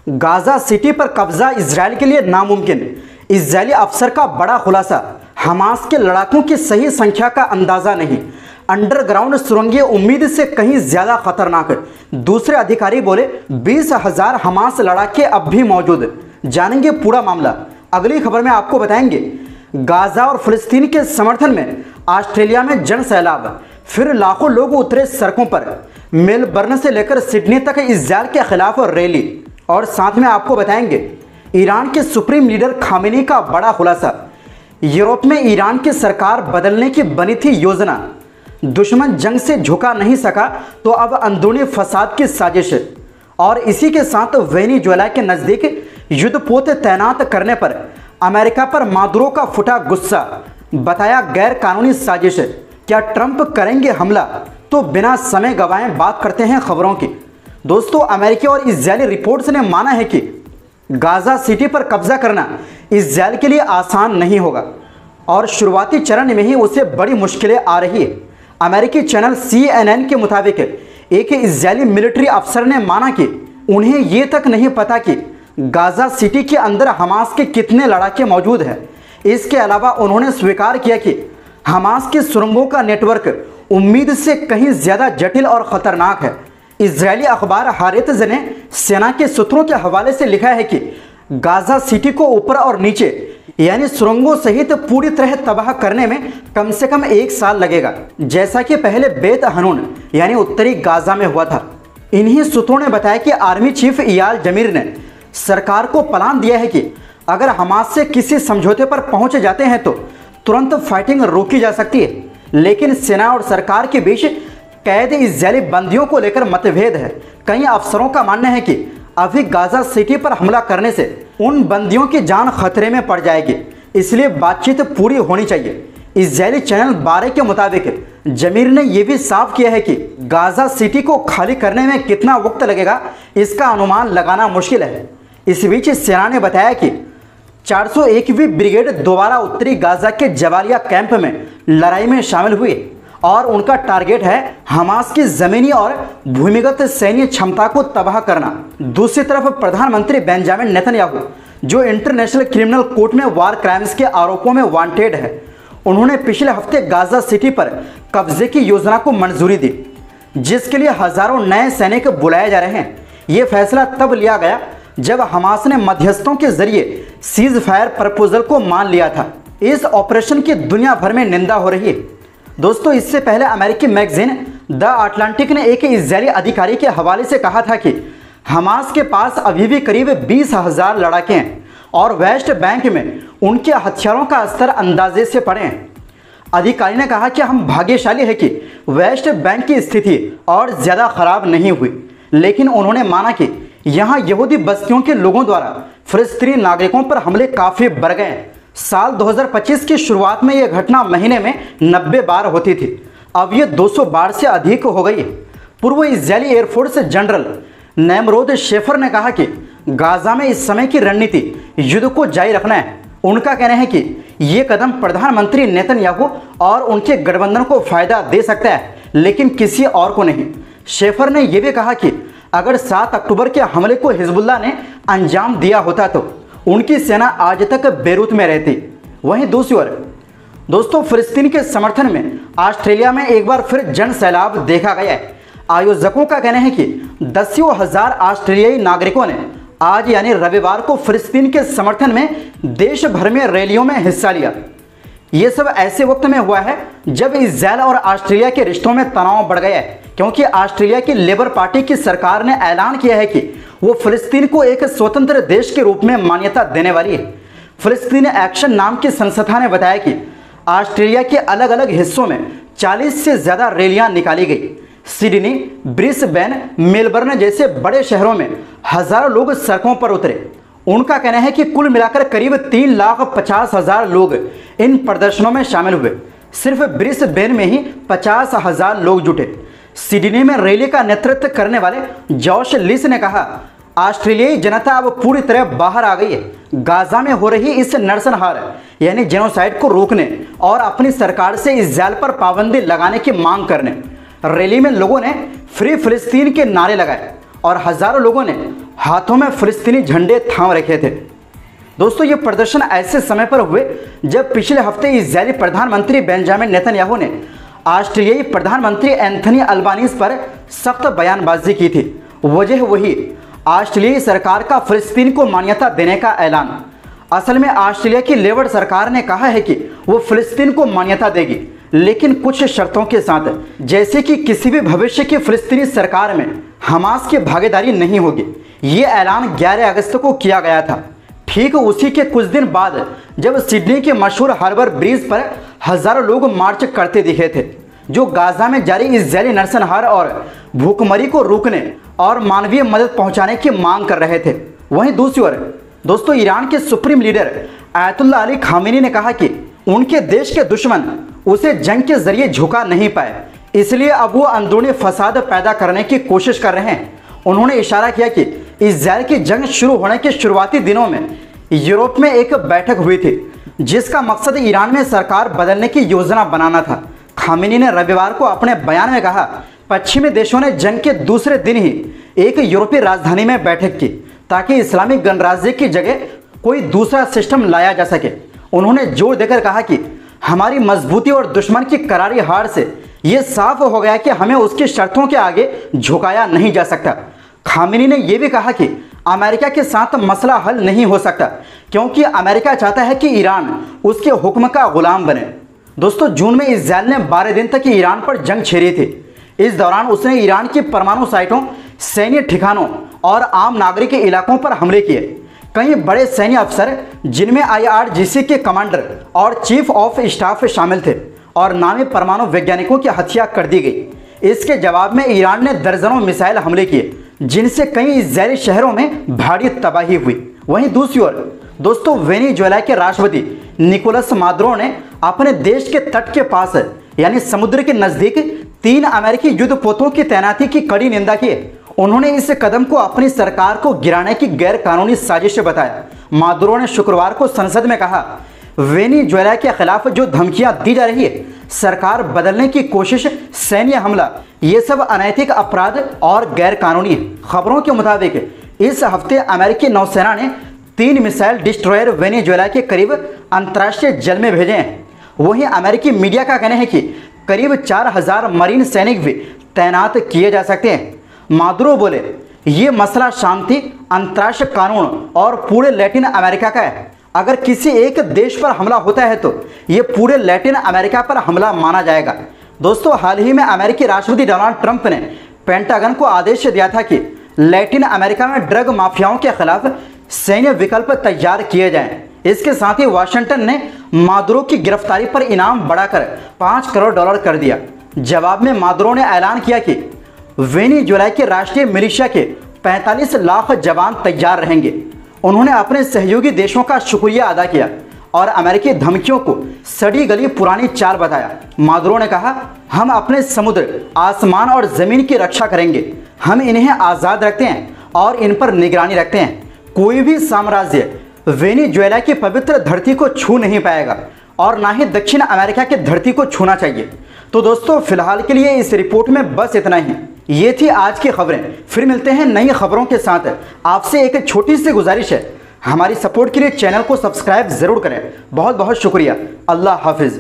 Gaza city पर कब्जा Israel के लिए नामुमकिन। इजरायली अफसर का बड़ा खुलासा। हमास के लड़ाकों की सही संख्या का अंदाजा नहीं। अंडरग्राउंड सुरंगें उम्मीद से कहीं ज्यादा खतरनाक। दूसरे अधिकारी बोले 20,000 हमास लड़ाके अब भी मौजूद। जानेंगे पूरा मामला, अगली खबर में आपको बताएंगे। गाजा और फिलिस्तीन के समर्थन में ऑस्ट्रेलिया में जन सैलाब, फिर लाखों लोग उतरे सड़कों पर। मेलबर्न से लेकर सिडनी तक इजरायल के खिलाफ रैली। और साथ में आपको बताएंगे ईरान के सुप्रीम लीडर खामेनी का बड़ा खुलासा। यूरोप में ईरान की सरकार बदलने की बनी थी योजना। दुश्मन जंग से झुका नहीं सका तो अब अंदरूनी फसाद की साजिश। और इसी के साथ वेनेजुएला के नज़दीक युद्धपोत तैनात करने पर अमेरिका पर मादुरो का फुटा गुस्सा। बताया गैर कानूनी साजिश। क्या ट्रंप करेंगे हमला? तो बिना समय गवाए बात करते हैं खबरों की। दोस्तों, अमेरिकी और इजरायली रिपोर्ट्स ने माना है कि गाजा सिटी पर कब्जा करना इजरायल के लिए आसान नहीं होगा और शुरुआती चरण में ही उसे बड़ी मुश्किलें आ रही है। अमेरिकी चैनल CNN के मुताबिक एक इजरायली मिलिट्री अफसर ने माना कि उन्हें ये तक नहीं पता कि गाजा सिटी के अंदर हमास के कितने लड़ाके मौजूद हैं। इसके अलावा उन्होंने स्वीकार किया कि हमास के सुरंगों का नेटवर्क उम्मीद से कहीं ज़्यादा जटिल और ख़तरनाक है। इजरायली अखबार हारेत्ज ने सेना के सूत्रों के हवाले से लिखा है कि गाजा सिटी को ऊपर और नीचे यानी सुरंगों सहित पूरी तरह तबाह करने में कम से कम 1 साल लगेगा, जैसा कि पहले बेत हनून यानी उत्तरी गाजा में हुआ था। इन्हीं सूत्रों ने बताया कि आर्मी चीफ इयाल जमीर ने सरकार को प्लान दिया है कि अगर हमास से किसी समझौते पर पहुंच जाते हैं तो तुरंत फाइटिंग रोकी जा सकती है। लेकिन सेना और सरकार के बीच कैद इजरायली बंदियों को लेकर मतभेद है। कई अफसरों का मानना है कि अभी गाजा सिटी पर हमला करने से उन बंदियों की जान खतरे में पड़ जाएगी, इसलिए बातचीत पूरी होनी चाहिए। इजरायली चैनल 12 के मुताबिक जमीर ने यह भी साफ किया है कि गाजा सिटी को खाली करने में कितना वक्त लगेगा इसका अनुमान लगाना मुश्किल है। इस बीच सेना ने बताया कि 401वीं ब्रिगेड दोबारा उत्तरी गाजा के जबालिया कैंप में लड़ाई में शामिल हुई और उनका टारगेट है हमास की जमीनी और भूमिगत सैन्य क्षमता को तबाह करना। दूसरी तरफ प्रधानमंत्री बेंजामिन नेतन्याहू, जो इंटरनेशनल क्रिमिनल कोर्ट में वार क्राइम्स के आरोपों में वांटेड है, उन्होंने पिछले हफ्ते गाजा सिटी पर कब्जे की योजना को मंजूरी दी, जिसके लिए हजारों नए सैनिक बुलाए जा रहे हैं। ये फैसला तब लिया गया जब हमास ने मध्यस्थों के जरिए सीज फायर प्रपोजल को मान लिया था। इस ऑपरेशन की दुनिया भर में निंदा हो रही है। दोस्तों, इससे पहले अमेरिकी मैगजीन द अटलांटिक ने एक इजरायली अधिकारी के हवाले से कहा था कि हमास के पास अभी भी करीब 20,000 लड़ाके हैं और वेस्ट बैंक में उनके हथियारों का स्तर अंदाजे से पड़े हैं। अधिकारी ने कहा कि हम भाग्यशाली है कि वेस्ट बैंक की स्थिति और ज़्यादा खराब नहीं हुई, लेकिन उन्होंने माना कि यहाँ यहूदी बस्तियों के लोगों द्वारा फिलिस्तीनी नागरिकों पर हमले काफ़ी बढ़ गए हैं। साल 2025 की शुरुआत में यह घटना महीने में 90 बार होती थी, अब यह 200 बार से अधिक हो गई है। पूर्व इजरायली एयरफोर्स जनरल नैमरोद शेफर ने कहा कि गाजा में इस समय की रणनीति युद्ध को जारी रखना है। उनका कहना है कि ये कदम प्रधानमंत्री नेतन्याहू और उनके गठबंधन को फायदा दे सकता है, लेकिन किसी और को नहीं। शेफर ने यह भी कहा कि अगर 7 अक्टूबर के हमले को हिजबुल्लाह ने अंजाम दिया होता तो उनकी सेना आज तक बेरूत में रहती। वहीं दूसरी ओर दोस्तों, फिलिस्तीन के समर्थन में ऑस्ट्रेलिया में एक बार फिर जन सैलाब देखा गया है। आयोजकों का कहना है कि दसियों हजार ऑस्ट्रेलियाई नागरिकों ने आज यानी रविवार को फिलिस्तीन के समर्थन में देश भर में रैलियों में हिस्सा लिया। ये सब ऐसे वक्त में हुआ है जब इजरायल और ऑस्ट्रेलिया के रिश्तों में तनाव बढ़ गया है, क्योंकि ऑस्ट्रेलिया की लेबर पार्टी की सरकार ने ऐलान किया है कि वो फिलिस्तीन को एक स्वतंत्र देश के रूप में मान्यता देने वाली है। फिलिस्तीन एक्शन नाम की संस्था ने बताया कि ऑस्ट्रेलिया के अलग अलग हिस्सों में 40 से ज़्यादा रैलियां निकाली गई। सिडनी, ब्रिस्बेन, मेलबर्न जैसे बड़े शहरों में हजारों लोग सड़कों पर उतरे। उनका कहना है कि कुल मिलाकर करीब 3,50,000 लोग इन प्रदर्शनों में शामिल हुए। सिर्फ ब्रिस्बेन में ही 50,000 लोग जुटे। सिडनी में रैली का नेतृत्व करने वाले जॉश लिस ने कहा, ऑस्ट्रेलियाई जनता अब पूरी तरह बाहर आ गई है। गाजा में हो रही इस नरसंहार यानी जेनोसाइड को रोकने और अपनी सरकार से इजरायल पर पाबंदी लगाने की मांग करने। रैली में लोगों ने फ्री फिलिस्तीन के नारे लगाए और हजारों लोगों ने हाथों में फिलिस्तीनी झंडे थाम रखे थे। दोस्तों ये प्रदर्शन ऐसे समय पर हुए जब पिछले हफ्ते इजरायली प्रधानमंत्री बेंजामिन नेतन्याहू ने ऑस्ट्रेलियाई प्रधानमंत्री एंथनी अल्बानीज पर सख्त बयानबाजी की थी। वजह वही ऑस्ट्रेलियाई सरकार का फिलिस्तीन को मान्यता देने का ऐलान। असल में ऑस्ट्रेलिया की लेबर सरकार ने कहा है कि वो फिलिस्तीन को मान्यता देगी, लेकिन कुछ शर्तों के साथ, जैसे कि किसी भी भविष्य की फिलिस्तीनी सरकार में हमास की भागीदारी नहीं होगी। ये ऐलान 11 अगस्त को किया गया था। ठीक उसी के कुछ दिन बाद जब सिडनी के मशहूर हार्बर ब्रिज पर हजारों लोग मार्च करते दिखे थे, जो गाजा में जारी इजरायली नरसंहार और भूखमरी को रोकने और मानवीय मदद पहुंचाने की मांग कर रहे थे। वहीं दूसरी ओर दोस्तों ईरान के supreme leader Ayatollah Ali Khamenei ने कहा कि उनके देश के दुश्मन उसे जंग के जरिए झुका नहीं पाए, इसलिए अब वो अंदरूनी फसाद पैदा करने की कोशिश कर रहे हैं। उन्होंने इशारा किया कि इजरायल की जंग शुरू होने के शुरुआती दिनों में यूरोप में एक बैठक हुई थी, जिसका मकसद ईरान में सरकार बदलने की योजना बनाना था। खामेनी ने रविवार को अपने बयान में कहा, पश्चिमी देशों ने जंग के दूसरे दिन ही एक यूरोपीय राजधानी में बैठक की ताकि इस्लामिक गणराज्य की जगह कोई दूसरा सिस्टम लाया जा सके। उन्होंने जोर देकर कहा कि हमारी मजबूती और दुश्मन की करारी हार से ये साफ हो गया कि हमें उसकी शर्तों के आगे झुकाया नहीं जा सकता। खामेनी ने यह भी कहा कि अमेरिका के साथ मसला हल नहीं हो सकता, क्योंकि अमेरिका चाहता है कि ईरान उसके हुक्म का गुलाम बने। दोस्तों जून में इजरायल ने 12 दिन तक ईरान पर जंग छेड़ी थी। इस दौरान उसने ईरान की परमाणु साइटों, सैन्य ठिकानों और आम नागरिक इलाकों पर हमले किए। कई बड़े सैन्य अफसर, जिनमें IRGC के कमांडर और चीफ ऑफ स्टाफ शामिल थे, और नामी परमाणु वैज्ञानिकों की हत्या कर दी गई। इसके जवाब में ईरान ने दर्जनों मिसाइल हमले किए, जिनसे कई इजरायली शहरों में भारी तबाही हुई। वहीं दूसरी ओर दोस्तों वेनेजुएला के राष्ट्रपति निकोलस मादुरो ने अपने देश के तट के पास यानी समुद्र के नजदीक 3 अमेरिकी युद्धपोतों की तैनाती की कड़ी निंदा की। उन्होंने इस कदम को अपनी सरकार को गिराने की गैर कानूनी साजिश बताया। मादुरो ने शुक्रवार को संसद में कहा, वेनेजुएला के खिलाफ जो धमकियां दी जा रही है, सरकार बदलने की कोशिश, सैन्य हमला, ये सब अनैतिक अपराध और गैर कानूनी है। खबरों के मुताबिक इस हफ्ते अमेरिकी नौसेना ने 3 मिसाइल डिस्ट्रॉयर वेनेजुएला के करीब अंतर्राष्ट्रीय जल में भेजे हैं। वहीं अमेरिकी मीडिया का कहना है कि करीब 4000 मरीन सैनिक भी तैनात किए जा सकते हैं। मादुरो बोले, ये मसला शांति, अंतर्राष्ट्रीय कानून और पूरे लैटिन अमेरिका का है। अगर किसी एक देश पर हमला होता है तो ये पूरे लैटिन अमेरिका पर हमला माना जाएगा। दोस्तों हाल ही में अमेरिकी राष्ट्रपति डोनाल्ड ट्रंप ने पेंटागन को आदेश दिया था कि लैटिन अमेरिका में ड्रग माफियाओं के खिलाफ सैन्य विकल्प तैयार किए जाएं। इसके साथ ही वाशिंगटन ने मादुरो की गिरफ्तारी पर इनाम बढ़ाकर $5 करोड़ कर दिया। जवाब में मादुरो ने ऐलान किया कि वेनेजुएला के राष्ट्रीय मिलिशिया के 45 लाख जवान तैयार रहेंगे। उन्होंने अपने सहयोगी देशों का शुक्रिया अदा किया और अमेरिकी धमकियों को सड़ी गली पुरानी चाल बताया। मादुरो ने कहा, हम अपने समुद्र, आसमान और जमीन की रक्षा करेंगे। हम इन्हें आज़ाद रखते हैं और इन पर निगरानी रखते हैं। कोई भी साम्राज्य वेनेजुएला की पवित्र धरती को छू नहीं पाएगा और ना ही दक्षिण अमेरिका की धरती को छूना चाहिए। तो दोस्तों फिलहाल के लिए इस रिपोर्ट में बस इतना ही। ये थी आज की खबरें। फिर मिलते हैं नई खबरों के साथ। आपसे एक छोटी सी गुजारिश है, हमारी सपोर्ट के लिए चैनल को सब्सक्राइब जरूर करें। बहुत बहुत शुक्रिया। अल्लाह हाफिज़।